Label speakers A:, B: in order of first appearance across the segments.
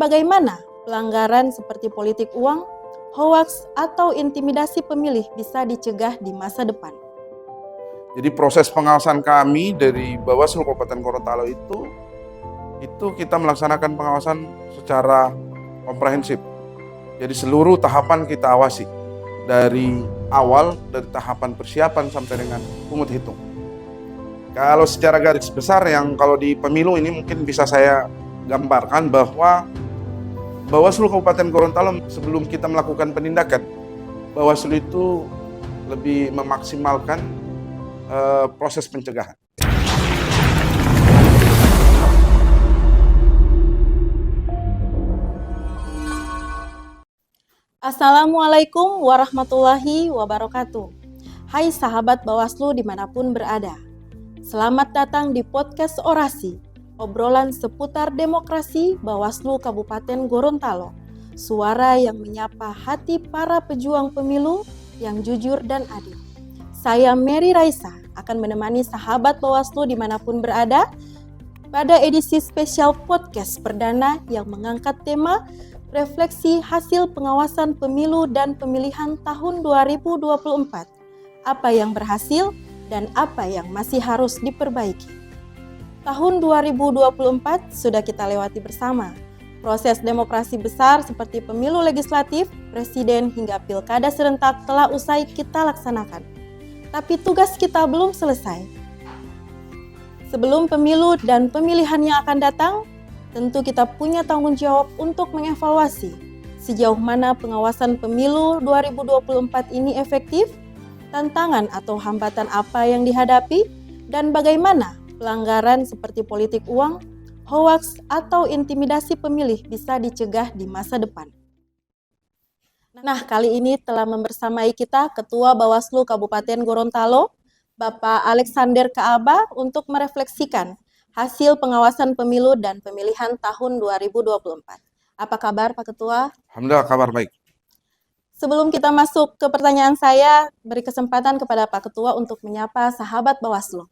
A: Bagaimana pelanggaran seperti politik uang, hoaks, atau intimidasi pemilih bisa dicegah di masa depan?
B: Jadi proses pengawasan kami dari Bawaslu Kabupaten Gorontalo itu kita melaksanakan pengawasan secara komprehensif. Jadi seluruh tahapan kita awasi dari awal, dari tahapan persiapan sampai dengan pungut hitung. Kalau secara garis besar yang kalau di pemilu ini mungkin bisa saya gambarkan bahwa Bawaslu Kabupaten Gorontalo sebelum kita melakukan penindakan, Bawaslu itu lebih memaksimalkan proses pencegahan.
A: Assalamualaikum warahmatullahi wabarakatuh. Hai sahabat Bawaslu dimanapun berada. Selamat datang di podcast Orasi, obrolan seputar demokrasi Bawaslu Kabupaten Gorontalo. Suara yang menyapa hati para pejuang pemilu yang jujur dan adil. Saya Mary Raisa akan menemani sahabat Bawaslu dimanapun berada pada edisi spesial podcast perdana yang mengangkat tema refleksi hasil pengawasan pemilu dan pemilihan tahun 2024. Apa yang berhasil dan apa yang masih harus diperbaiki. Tahun 2024 sudah kita lewati bersama. Proses demokrasi besar seperti pemilu legislatif, presiden hingga pilkada serentak telah usai kita laksanakan. Tapi tugas kita belum selesai. Sebelum pemilu dan pemilihan yang akan datang, tentu kita punya tanggung jawab untuk mengevaluasi sejauh mana pengawasan pemilu 2024 ini efektif, tantangan atau hambatan apa yang dihadapi, dan bagaimana pelanggaran seperti politik uang, hoaks, atau intimidasi pemilih bisa dicegah di masa depan. Nah, kali ini telah membersamai kita Ketua Bawaslu Kabupaten Gorontalo, Bapak Alexander Kaaba, untuk merefleksikan hasil pengawasan pemilu dan pemilihan tahun 2024. Apa kabar Pak Ketua?
B: Alhamdulillah kabar baik.
A: Sebelum kita masuk ke pertanyaan saya, beri kesempatan kepada Pak Ketua untuk menyapa sahabat Bawaslu.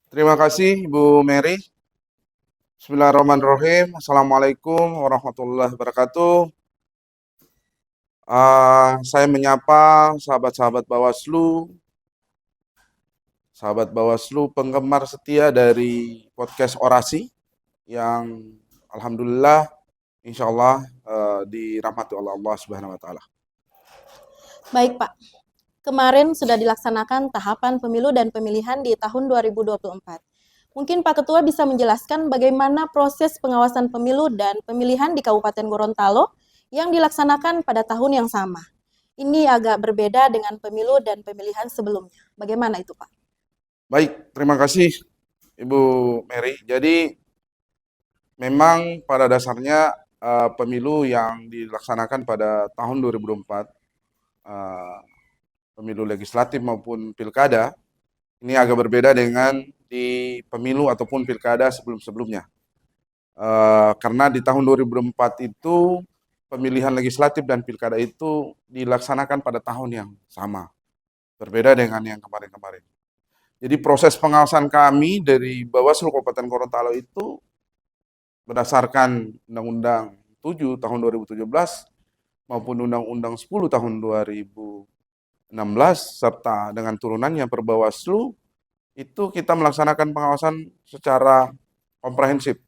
B: Terima kasih Bu Mary. Bismillahirrahmanirrahim. Assalamualaikum warahmatullahi wabarakatuh. Saya menyapa sahabat-sahabat Bawaslu, penggemar setia dari podcast Orasi yang alhamdulillah insya Allah dirahmati oleh Allah Subhanahu wa Ta'ala.
A: Baik Pak, kemarin sudah dilaksanakan tahapan pemilu dan pemilihan di tahun 2024. Mungkin Pak Ketua bisa menjelaskan bagaimana proses pengawasan pemilu dan pemilihan di Kabupaten Gorontalo yang dilaksanakan pada tahun yang sama. Ini agak berbeda dengan pemilu dan pemilihan sebelumnya. Bagaimana itu Pak?
B: Baik, terima kasih Ibu Mary. Jadi memang pada dasarnya pemilu yang dilaksanakan pada tahun 2024, pemilu legislatif maupun pilkada, ini agak berbeda dengan di pemilu ataupun pilkada sebelum-sebelumnya. Karena di tahun 2024 itu pemilihan legislatif dan pilkada itu dilaksanakan pada tahun yang sama. Berbeda dengan yang kemarin-kemarin. Jadi proses pengawasan kami dari Bawaslu Kabupaten Gorontalo itu berdasarkan Undang-Undang 7 tahun 2017 maupun Undang-Undang 10 tahun 2016 serta dengan turunannya Perbawaslu, itu kita melaksanakan pengawasan secara komprehensif.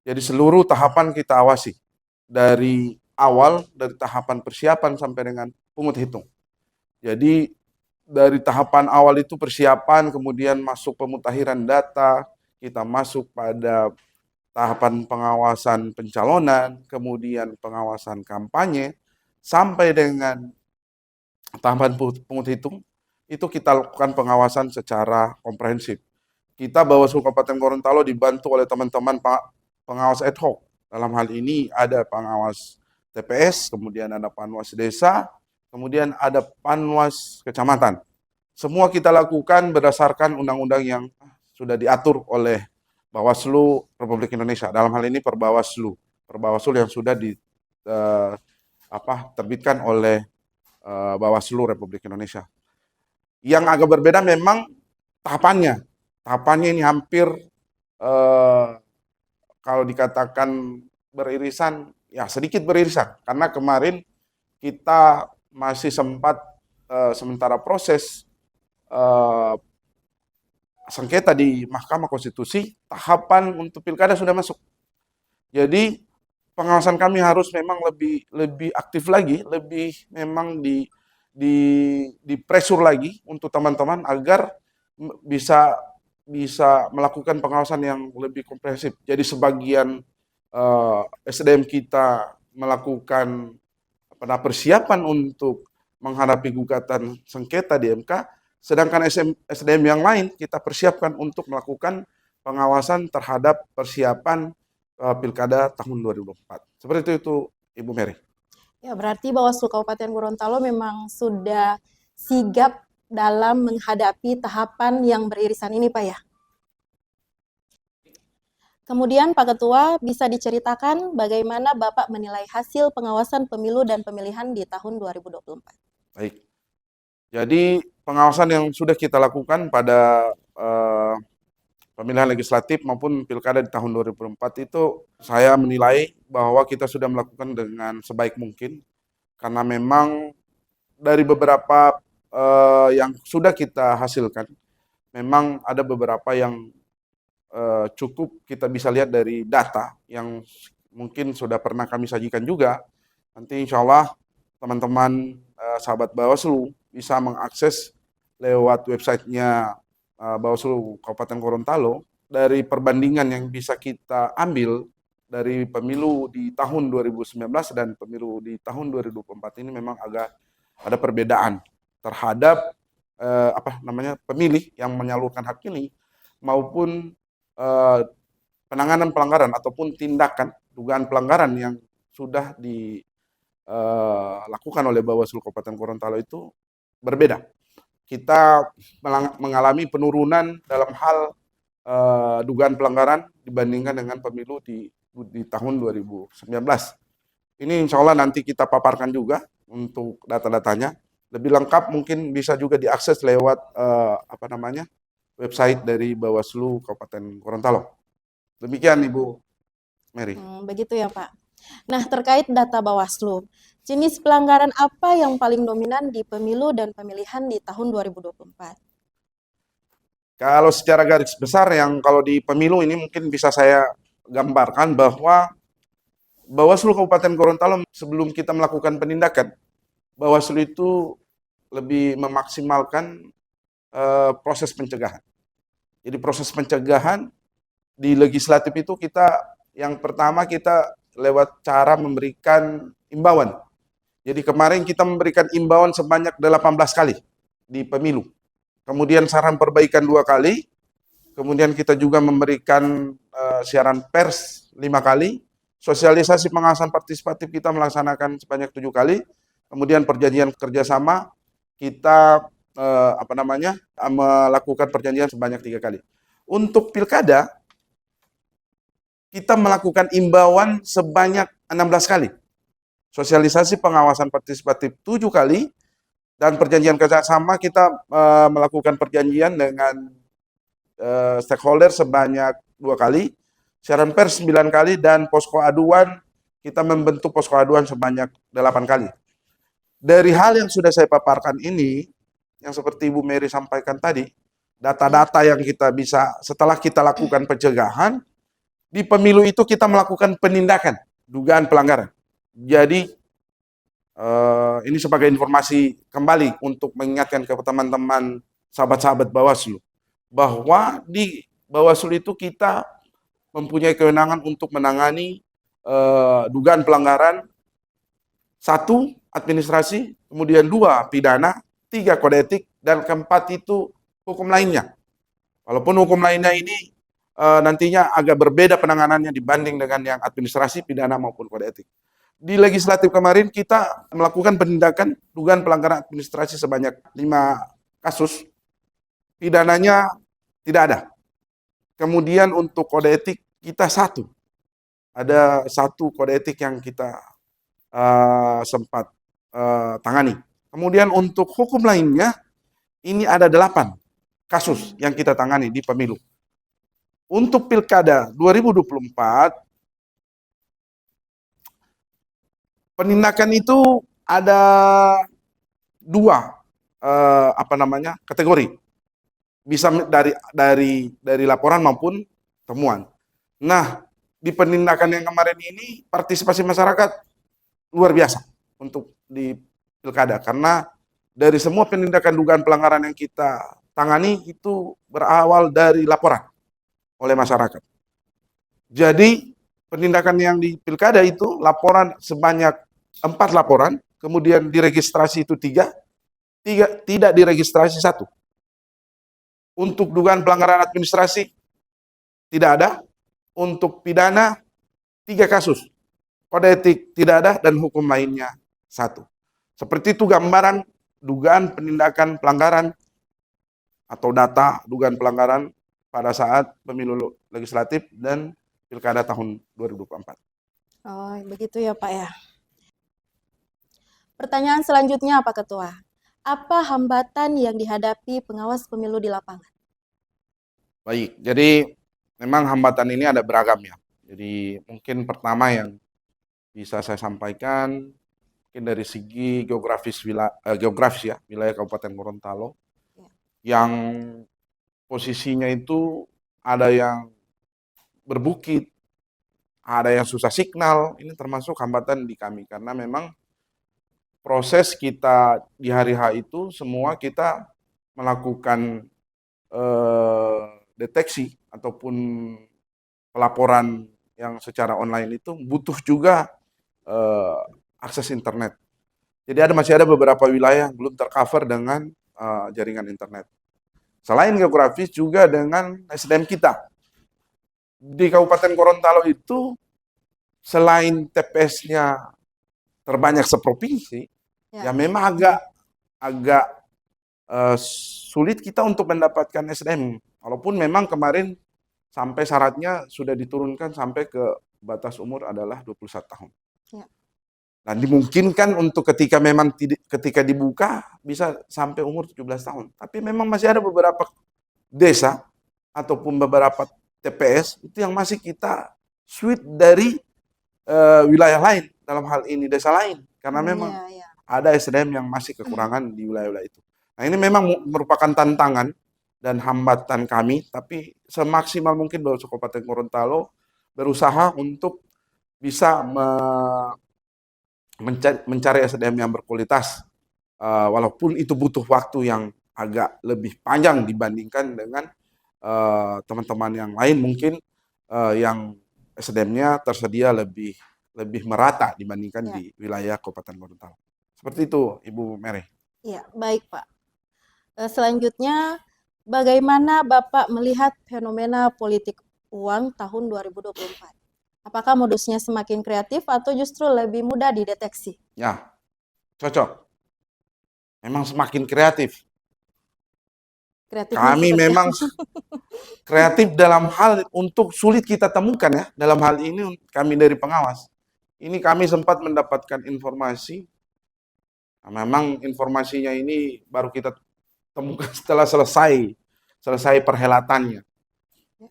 B: Jadi seluruh tahapan kita awasi dari awal, dari tahapan persiapan sampai dengan pungut hitung. Jadi dari tahapan awal itu persiapan, kemudian masuk pemutahiran data, kita masuk pada tahapan pengawasan pencalonan, kemudian pengawasan kampanye, sampai dengan tahapan pungut hitung, itu kita lakukan pengawasan secara komprehensif. Kita Bawaslu Kabupaten Gorontalo dibantu oleh teman-teman pengawas ad hoc. Dalam hal ini ada pengawas TPS, kemudian ada panwas desa, kemudian ada panwas kecamatan. Semua kita lakukan berdasarkan undang-undang yang sudah diatur oleh Bawaslu Republik Indonesia. Dalam hal ini Perbawaslu yang sudah terbitkan oleh Bawaslu Republik Indonesia. Yang agak berbeda memang tahapannya. Tahapannya ini hampir kalau dikatakan beririsan, ya sedikit beririsan, karena kemarin kita masih sempat sementara proses eh, sengketa di Mahkamah Konstitusi, tahapan untuk pilkada sudah masuk. Jadi pengawasan kami harus memang lebih lebih aktif lagi, lebih memang di di pressure lagi untuk teman-teman agar bisa bisa melakukan pengawasan yang lebih komprehensif. Jadi sebagian SDM kita melakukan persiapan untuk menghadapi gugatan sengketa di MK, sedangkan SDM yang lain kita persiapkan untuk melakukan pengawasan terhadap persiapan Pilkada tahun 2024. Seperti itu, Ibu Mary.
A: Ya, berarti Bawaslu Kabupaten Gorontalo memang sudah sigap dalam menghadapi tahapan yang beririsan ini, Pak ya. Kemudian Pak Ketua, bisa diceritakan bagaimana Bapak menilai hasil pengawasan pemilu dan pemilihan di tahun 2024?
B: Baik. Jadi pengawasan yang sudah kita lakukan pada pemilihan legislatif maupun pilkada di tahun 2004 itu saya menilai bahwa kita sudah melakukan dengan sebaik mungkin karena memang dari beberapa yang sudah kita hasilkan memang ada beberapa yang cukup kita bisa lihat dari data yang mungkin sudah pernah kami sajikan juga. Nanti insya Allah teman-teman sahabat Bawaslu bisa mengakses lewat websitenya Bawaslu Kabupaten Gorontalo dari perbandingan yang bisa kita ambil dari pemilu di tahun 2019 dan pemilu di tahun 2024 ini memang agak ada perbedaan terhadap pemilih yang menyalurkan hak pilih maupun penanganan pelanggaran ataupun tindakan dugaan pelanggaran yang sudah dilakukan oleh Bawaslu Kabupaten Gorontalo itu berbeda. Kita mengalami penurunan dalam hal dugaan pelanggaran dibandingkan dengan pemilu di tahun 2019. Ini insya Allah nanti kita paparkan juga untuk data-datanya. Lebih lengkap mungkin bisa juga diakses lewat website dari Bawaslu Kabupaten Gorontalo. Demikian Ibu Mary.
A: Begitu ya Pak. Nah, terkait data Bawaslu, jenis pelanggaran apa yang paling dominan di pemilu dan pemilihan di tahun 2024?
B: Kalau secara garis besar yang kalau di pemilu ini mungkin bisa saya gambarkan bahwa Bawaslu Kabupaten Gorontalo sebelum kita melakukan penindakan, Bawaslu itu lebih memaksimalkan proses pencegahan. Jadi proses pencegahan di legislatif itu yang pertama kita lewat cara memberikan imbauan. Jadi kemarin kita memberikan imbauan sebanyak 18 kali di pemilu. Kemudian saran perbaikan 2 kali. Kemudian kita juga memberikan siaran pers 5 kali. Sosialisasi pengawasan partisipatif kita melaksanakan sebanyak 7 kali. Kemudian perjanjian kerjasama kita melakukan perjanjian sebanyak 3 kali. Untuk pilkada, kita melakukan imbauan sebanyak 16 kali. Sosialisasi pengawasan partisipatif 7 kali, dan perjanjian kerjasama kita melakukan perjanjian dengan stakeholder sebanyak 2 kali, siaran pers 9 kali, dan posko aduan, kita membentuk posko aduan sebanyak 8 kali. Dari hal yang sudah saya paparkan ini, yang seperti Ibu Mary sampaikan tadi, data-data yang kita bisa, setelah kita lakukan pencegahan, di pemilu itu kita melakukan penindakan, dugaan pelanggaran. Jadi, ini sebagai informasi kembali untuk mengingatkan ke teman-teman sahabat-sahabat Bawaslu, bahwa di Bawaslu itu kita mempunyai kewenangan untuk menangani dugaan pelanggaran, 1, administrasi, kemudian 2, pidana, 3, kode etik, dan keempat itu hukum lainnya. Walaupun hukum lainnya ini nantinya agak berbeda penanganannya dibanding dengan yang administrasi, pidana, maupun kode etik. Di legislatif kemarin kita melakukan penindakan dugaan pelanggaran administrasi sebanyak 5 kasus, pidananya tidak ada. Kemudian untuk kode etik kita 1, ada 1 kode etik yang kita sempat tangani. Kemudian untuk hukum lainnya, ini ada 8 kasus yang kita tangani di pemilu. Untuk pilkada 2024, penindakan itu ada dua kategori, bisa dari laporan maupun temuan. Nah, di penindakan yang kemarin ini partisipasi masyarakat luar biasa untuk di pilkada, karena dari semua penindakan dugaan pelanggaran yang kita tangani itu berawal dari laporan oleh masyarakat. Jadi penindakan yang di pilkada itu laporan sebanyak 4 laporan, kemudian diregistrasi itu 3, tidak diregistrasi 1. Untuk dugaan pelanggaran administrasi tidak ada, untuk pidana 3 kasus, kode etik tidak ada, dan hukum lainnya 1. Seperti itu gambaran dugaan penindakan pelanggaran atau data dugaan pelanggaran pada saat pemilu legislatif dan pilkada tahun 2024.
A: Oh, begitu ya Pak ya. Pertanyaan selanjutnya Pak Ketua. Apa hambatan yang dihadapi pengawas pemilu di lapangan?
B: Baik, jadi memang hambatan ini ada beragam ya. Jadi mungkin pertama yang bisa saya sampaikan mungkin dari segi geografis ya, wilayah Kabupaten Gorontalo yang posisinya itu ada yang berbukit, ada yang susah signal. Ini termasuk hambatan di kami karena memang proses kita di hari H itu semua kita melakukan deteksi ataupun pelaporan yang secara online itu butuh juga akses internet. Jadi masih ada beberapa wilayah yang belum tercover dengan jaringan internet. Selain geografis juga dengan SDM kita. Di Kabupaten Gorontalo itu selain TPS-nya terbanyak seprovinsi, ya memang agak sulit kita untuk mendapatkan SDM. Walaupun memang kemarin sampai syaratnya sudah diturunkan sampai ke batas umur adalah 21 tahun. Ya. Dan dimungkinkan untuk ketika dibuka bisa sampai umur 17 tahun. Tapi memang masih ada beberapa desa ataupun beberapa TPS itu yang masih kita switch dari wilayah lain, dalam hal ini desa lain. Karena memang ada SDM yang masih kekurangan di wilayah-wilayah itu. Nah, ini memang merupakan tantangan dan hambatan kami, tapi semaksimal mungkin Bawaslu Kabupaten Gorontalo berusaha untuk bisa mencari SDM yang berkualitas, walaupun itu butuh waktu yang agak lebih panjang dibandingkan dengan teman-teman yang lain mungkin yang SDM-nya tersedia lebih merata dibandingkan di wilayah Kabupaten Gorontalo. Seperti itu, Ibu Mary.
A: Iya, baik Pak. Selanjutnya, bagaimana Bapak melihat fenomena politik uang tahun 2024? Apakah modusnya semakin kreatif atau justru lebih mudah dideteksi?
B: Ya, cocok. Memang semakin kreatif. Kami memang kreatif dalam hal untuk sulit kita temukan ya. Dalam hal ini kami dari pengawas. Ini kami sempat mendapatkan informasi. Nah, memang informasinya ini baru kita temukan setelah selesai perhelatannya.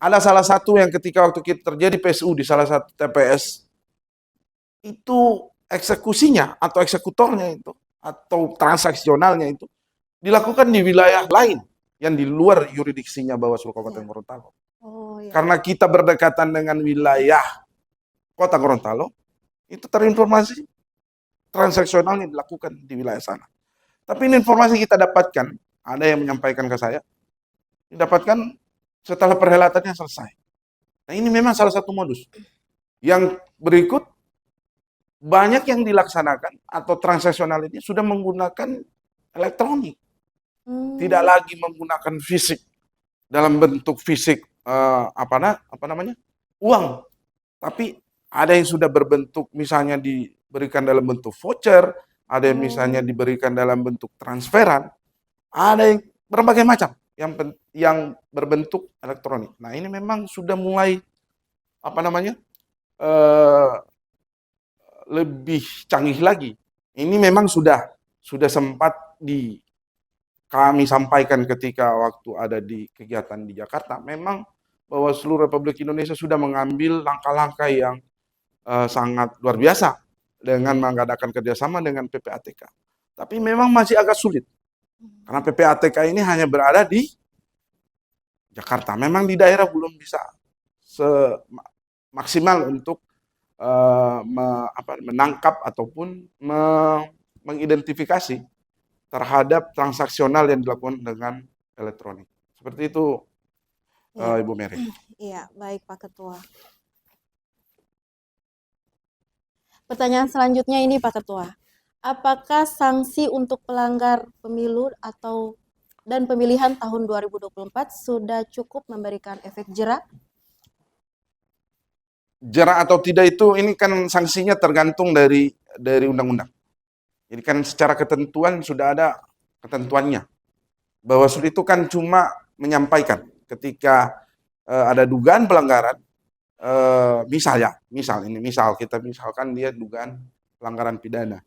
B: Ada salah satu yang ketika waktu kita terjadi PSU di salah satu TPS, itu eksekusinya atau eksekutornya itu, atau transaksionalnya itu, dilakukan di wilayah lain yang di luar yuridiksinya Bawaslu Kabupaten Gorontalo. Karena kita berdekatan dengan wilayah Kota Gorontalo, itu terinformasi transaksionalnya dilakukan di wilayah sana. Tapi ini informasi kita dapatkan, ada yang menyampaikan ke saya, didapatkan setelah perhelatannya selesai. Nah, ini memang salah satu modus. Yang berikut, banyak yang dilaksanakan atau transaksional ini sudah menggunakan elektronik. Tidak lagi menggunakan fisik, dalam bentuk fisik uang. Tapi ada yang sudah berbentuk misalnya diberikan dalam bentuk voucher, ada yang misalnya diberikan dalam bentuk transferan, ada yang berbagai macam yang berbentuk elektronik. Nah, ini memang sudah mulai lebih canggih lagi. Ini memang sudah sempat kami sampaikan ketika waktu ada di kegiatan di Jakarta. Memang Bawaslu Republik Indonesia sudah mengambil langkah-langkah yang sangat luar biasa dengan mengadakan kerjasama dengan PPATK. Tapi memang masih agak sulit. Karena PPATK ini hanya berada di Jakarta. Memang di daerah belum bisa maksimal untuk menangkap ataupun mengidentifikasi terhadap transaksional yang dilakukan dengan elektronik. Seperti itu,
A: Ya.
B: Ibu Mary.
A: Iya, baik Pak Ketua. Pertanyaan selanjutnya ini Pak Ketua. Apakah sanksi untuk pelanggar pemilu dan pemilihan tahun 2024 sudah cukup memberikan efek jera?
B: Jera atau tidak itu ini kan sanksinya tergantung dari undang-undang. Jadi kan secara ketentuan sudah ada ketentuannya. Bawaslu itu kan cuma menyampaikan ketika ada dugaan pelanggaran, misal kita misalkan dia dugaan pelanggaran pidana.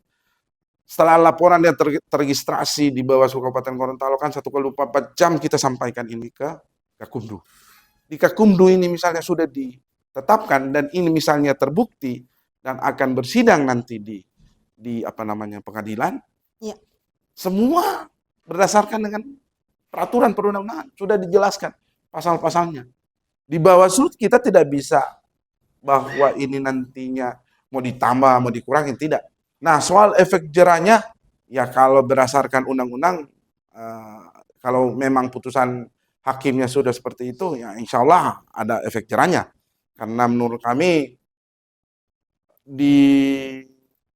B: Setelah laporan yang terregistrasi di Bawaslu Kabupaten Gorontalo kan 1x24 jam kita sampaikan ini ke Gakumdu. Di Gakumdu ini misalnya sudah ditetapkan dan ini misalnya terbukti dan akan bersidang nanti di pengadilan.
A: Ya.
B: Semua berdasarkan dengan peraturan perundang-undangan sudah dijelaskan pasal-pasalnya. Di Bawaslu kita tidak bisa bahwa ini nantinya mau ditambah, mau dikurangi, tidak. Nah, soal efek jerahnya, ya kalau berdasarkan undang-undang, kalau memang putusan hakimnya sudah seperti itu, ya insya Allah ada efek jerahnya. Karena menurut kami di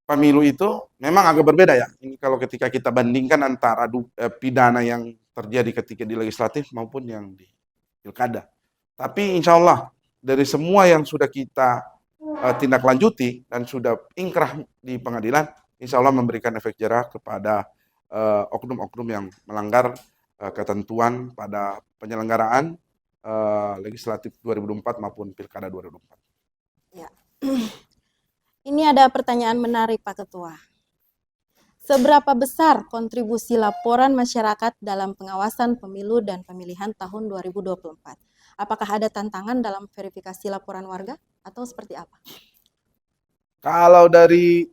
B: pemilu itu memang agak berbeda ya. Ini kalau ketika kita bandingkan antara pidana yang terjadi ketika di legislatif maupun yang di pilkada. Tapi insya Allah dari semua yang sudah kita tindak lanjuti dan sudah ingkrah di pengadilan, insya Allah memberikan efek jerah kepada oknum-oknum yang melanggar ketentuan pada penyelenggaraan legislatif 2024 maupun pilkada 2024.
A: Ya. Ini ada pertanyaan menarik Pak Ketua. Seberapa besar kontribusi laporan masyarakat dalam pengawasan pemilu dan pemilihan tahun 2024? Apakah ada tantangan dalam verifikasi laporan warga atau seperti apa?
B: Kalau dari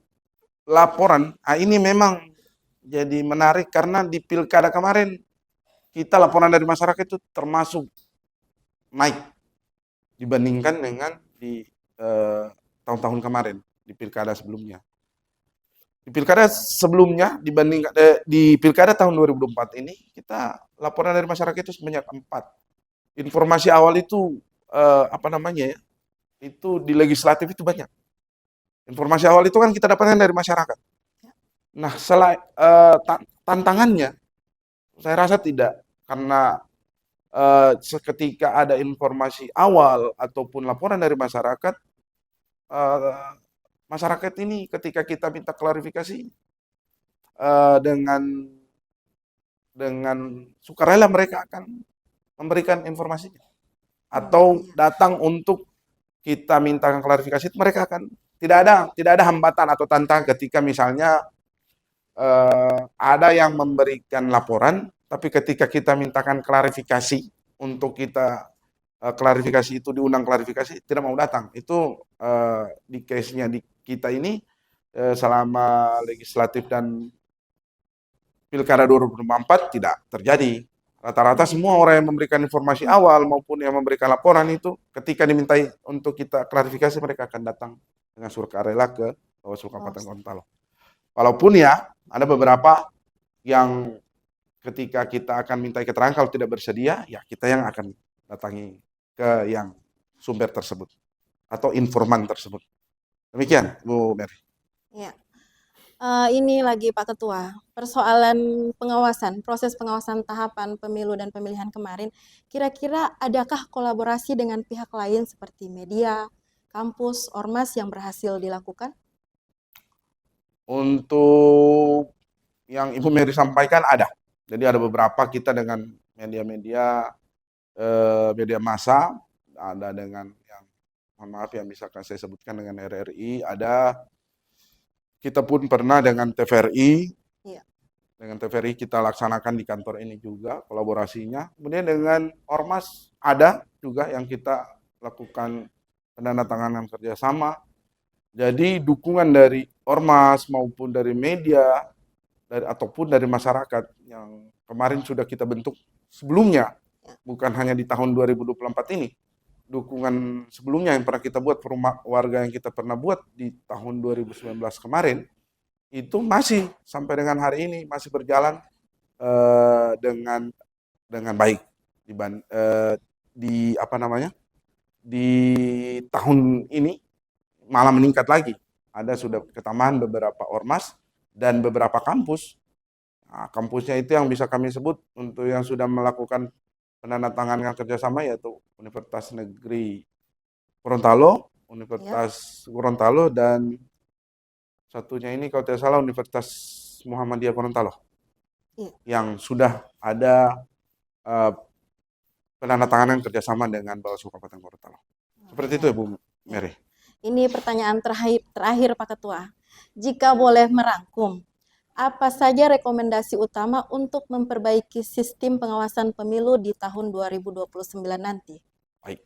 B: laporan, ini memang jadi menarik karena di pilkada kemarin kita laporan dari masyarakat itu termasuk naik dibandingkan dengan di tahun-tahun kemarin di pilkada sebelumnya. Di pilkada sebelumnya dibandingkan di pilkada tahun 2024 ini kita laporan dari masyarakat itu sebanyak 4. Informasi awal itu itu di legislatif itu banyak. Informasi awal itu kan kita dapatkan dari masyarakat. Nah, tantangannya saya rasa tidak karena seketika ada informasi awal ataupun laporan dari masyarakat, masyarakat ini ketika kita minta klarifikasi dengan sukarela mereka akan memberikan informasinya. Atau datang untuk kita minta klarifikasi, mereka akan tidak ada hambatan atau tantangan ketika misalnya ada yang memberikan laporan, tapi ketika kita mintakan klarifikasi untuk kita klarifikasi itu diundang klarifikasi tidak mau datang. Itu di case-nya di kita ini selama legislatif dan pilkada 2024 tidak terjadi. Rata-rata semua orang yang memberikan informasi awal maupun yang memberikan laporan itu ketika dimintai untuk kita klarifikasi mereka akan datang dengan sukarela ke Bawaslu Kabupaten Gorontalo. Walaupun ya ada beberapa yang ketika kita akan minta keterangan kalau tidak bersedia, ya kita yang akan datangi ke yang sumber tersebut atau informan tersebut. Demikian, Bu Mary.
A: Ya. Ini lagi Pak Ketua, persoalan pengawasan, proses pengawasan tahapan pemilu dan pemilihan kemarin, kira-kira adakah kolaborasi dengan pihak lain seperti media, kampus, ormas yang berhasil dilakukan?
B: Untuk yang Ibu Mary sampaikan ada. Jadi ada beberapa kita dengan media-media media massa, ada dengan yang mohon maaf yang misalkan saya sebutkan dengan RRI, ada kita pun pernah dengan TVRI.
A: Iya.
B: Dengan TVRI kita laksanakan di kantor ini juga kolaborasinya. Kemudian dengan ormas ada juga yang kita lakukan penandatanganan kerjasama. Jadi dukungan dari ormas maupun dari media ataupun dari masyarakat yang kemarin sudah kita bentuk sebelumnya, bukan hanya di tahun 2024 ini. Dukungan sebelumnya yang pernah kita buat, rumah warga yang kita pernah buat di tahun 2019 kemarin, itu masih sampai dengan hari ini masih berjalan dengan baik di apa namanya, di tahun ini malah meningkat lagi. Ada sudah ketambahan beberapa ormas dan beberapa kampus. Nah, kampusnya itu yang bisa kami sebut untuk yang sudah melakukan penandatanganan kerjasama, yaitu Universitas Negeri Gorontalo, Universitas Gorontalo, dan satunya ini kalau tidak salah Universitas Muhammadiyah Gorontalo, yang sudah ada uh, penandatanganan kerjasama dengan Bawaslu Kabupaten Gorontalo. Seperti itu ya Bu Mary.
A: Ini pertanyaan terakhir Pak Ketua. Jika boleh merangkum, apa saja rekomendasi utama untuk memperbaiki sistem pengawasan pemilu di tahun 2029 nanti?
B: Baik.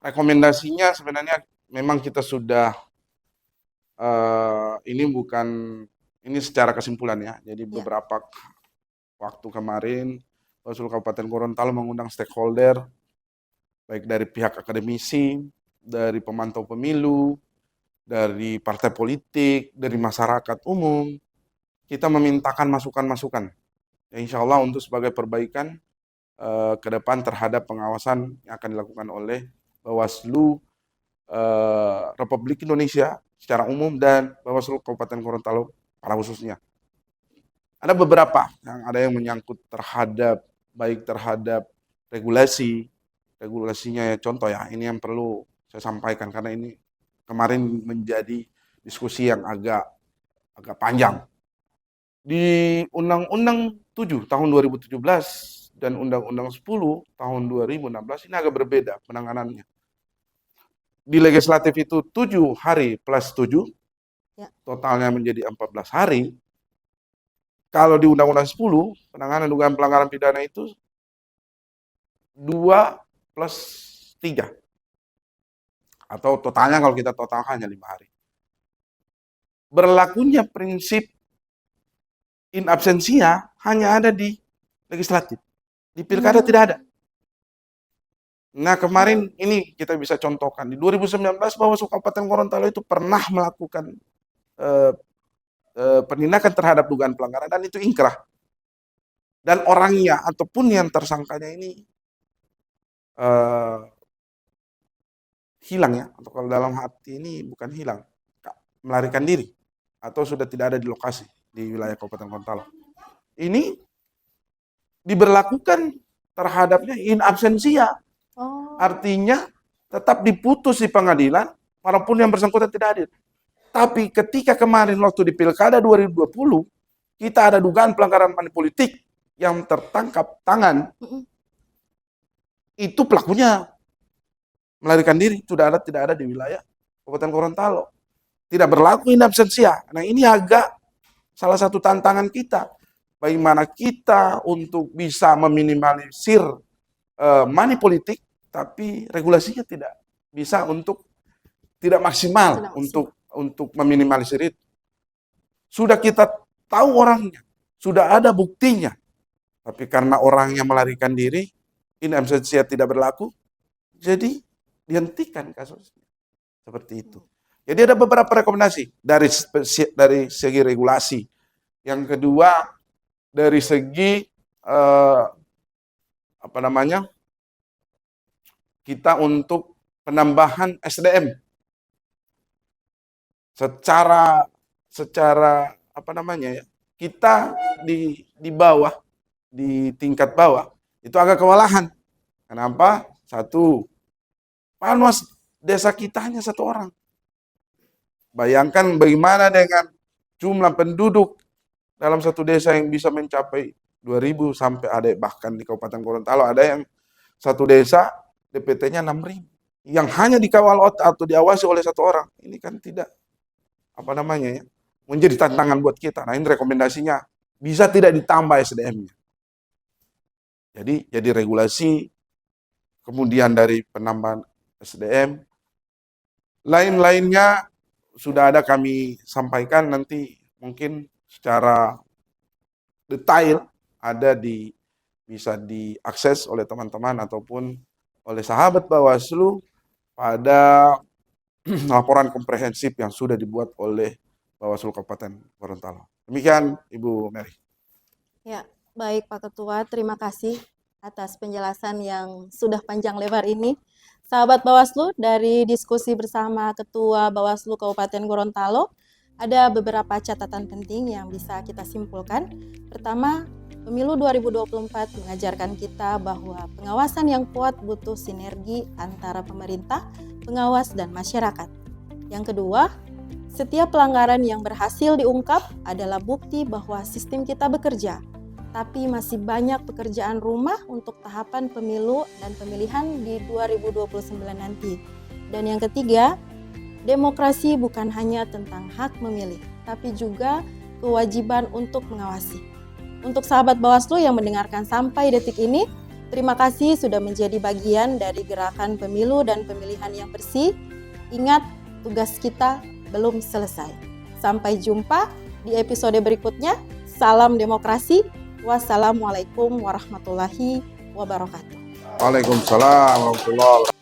B: Rekomendasinya sebenarnya memang kita sudah ini secara kesimpulan ya. Jadi beberapa waktu kemarin Bawaslu Kabupaten Gorontalo mengundang stakeholder, baik dari pihak akademisi, dari pemantau pemilu, dari partai politik, dari masyarakat umum. Kita memintakan masukan-masukan, ya insya Allah untuk sebagai perbaikan ke depan terhadap pengawasan yang akan dilakukan oleh Bawaslu Republik Indonesia secara umum dan Bawaslu Kabupaten Gorontalo pada khususnya. Ada beberapa ada yang menyangkut baik terhadap regulasinya ya, contoh ya, ini yang perlu saya sampaikan karena ini kemarin menjadi diskusi yang agak panjang. Di Undang-Undang 7 tahun 2017 dan Undang-Undang 10 tahun 2016 ini agak berbeda penanganannya. Di legislatif itu 7 hari plus 7, totalnya menjadi 14 hari. Kalau di Undang-Undang 10, penanganan dugaan pelanggaran pidana itu 2 plus 3. Atau totalnya kalau kita total hanya 5 hari. Berlakunya prinsip in absentia hanya ada di legislatif. Di pilkada tidak ada. Nah kemarin ini kita bisa contohkan. Di 2019 Bawaslu Kabupaten Gorontalo itu pernah melakukan penindakan terhadap dugaan pelanggaran dan itu ingkrah. Dan orangnya ataupun yang tersangkanya ini hilang ya. Atau kalau dalam hati ini bukan hilang, melarikan diri. Atau sudah tidak ada di lokasi di wilayah Kabupaten Gorontalo. Ini diberlakukan terhadapnya in absentia. Artinya tetap diputus di pengadilan walaupun yang bersangkutan tidak hadir. Tapi ketika kemarin waktu di Pilkada 2020 kita ada dugaan pelanggaran money politik yang tertangkap tangan, itu pelakunya melarikan diri, tidak ada di wilayah Kabupaten Gorontalo. Tidak berlaku in absentia. Nah ini agak salah satu tantangan kita. Bagaimana kita untuk bisa meminimalisir money politik, tapi regulasinya tidak bisa tidak maksimal untuk meminimalisir itu. Sudah kita tahu orangnya, sudah ada buktinya, tapi karena orangnya melarikan diri, in absentia tidak berlaku, jadi dihentikan kasusnya. Seperti itu. Jadi ada beberapa rekomendasi dari segi regulasi. Yang kedua dari segi kita untuk penambahan SDM secara kita di bawah, di tingkat bawah itu agak kewalahan. Kenapa? Satu, panwas desa kita hanya 1 orang. Bayangkan bagaimana dengan jumlah penduduk dalam satu desa yang bisa mencapai 2.000 sampai ada bahkan di Kabupaten Gorontalo ada yang satu desa DPT-nya 6.000 yang hanya dikawal atau diawasi oleh 1 orang. Ini kan tidak menjadi tantangan buat kita. Nah ini rekomendasinya bisa tidak ditambah SDM-nya. Jadi regulasi, kemudian dari penambahan SDM, Lain-lainnya sudah ada kami sampaikan, nanti mungkin secara detail bisa diakses oleh teman-teman ataupun oleh sahabat Bawaslu pada laporan komprehensif yang sudah dibuat oleh Bawaslu Kabupaten Gorontalo. Demikian Ibu Mary.
A: Ya, baik Pak Ketua, terima kasih atas penjelasan yang sudah panjang lebar ini. Sahabat Bawaslu, dari diskusi bersama Ketua Bawaslu Kabupaten Gorontalo, ada beberapa catatan penting yang bisa kita simpulkan. Pertama, Pemilu 2024 mengajarkan kita bahwa pengawasan yang kuat butuh sinergi antara pemerintah, pengawas, dan masyarakat. Yang kedua, setiap pelanggaran yang berhasil diungkap adalah bukti bahwa sistem kita bekerja, tapi masih banyak pekerjaan rumah untuk tahapan pemilu dan pemilihan di 2029 nanti. Dan yang ketiga, demokrasi bukan hanya tentang hak memilih, tapi juga kewajiban untuk mengawasi. Untuk sahabat Bawaslu yang mendengarkan sampai detik ini, terima kasih sudah menjadi bagian dari gerakan pemilu dan pemilihan yang bersih. Ingat, tugas kita belum selesai. Sampai jumpa di episode berikutnya. Salam demokrasi. Wassalamualaikum warahmatullahi wabarakatuh.
B: Waalaikumsalam warahmatullahi wabarakatuh.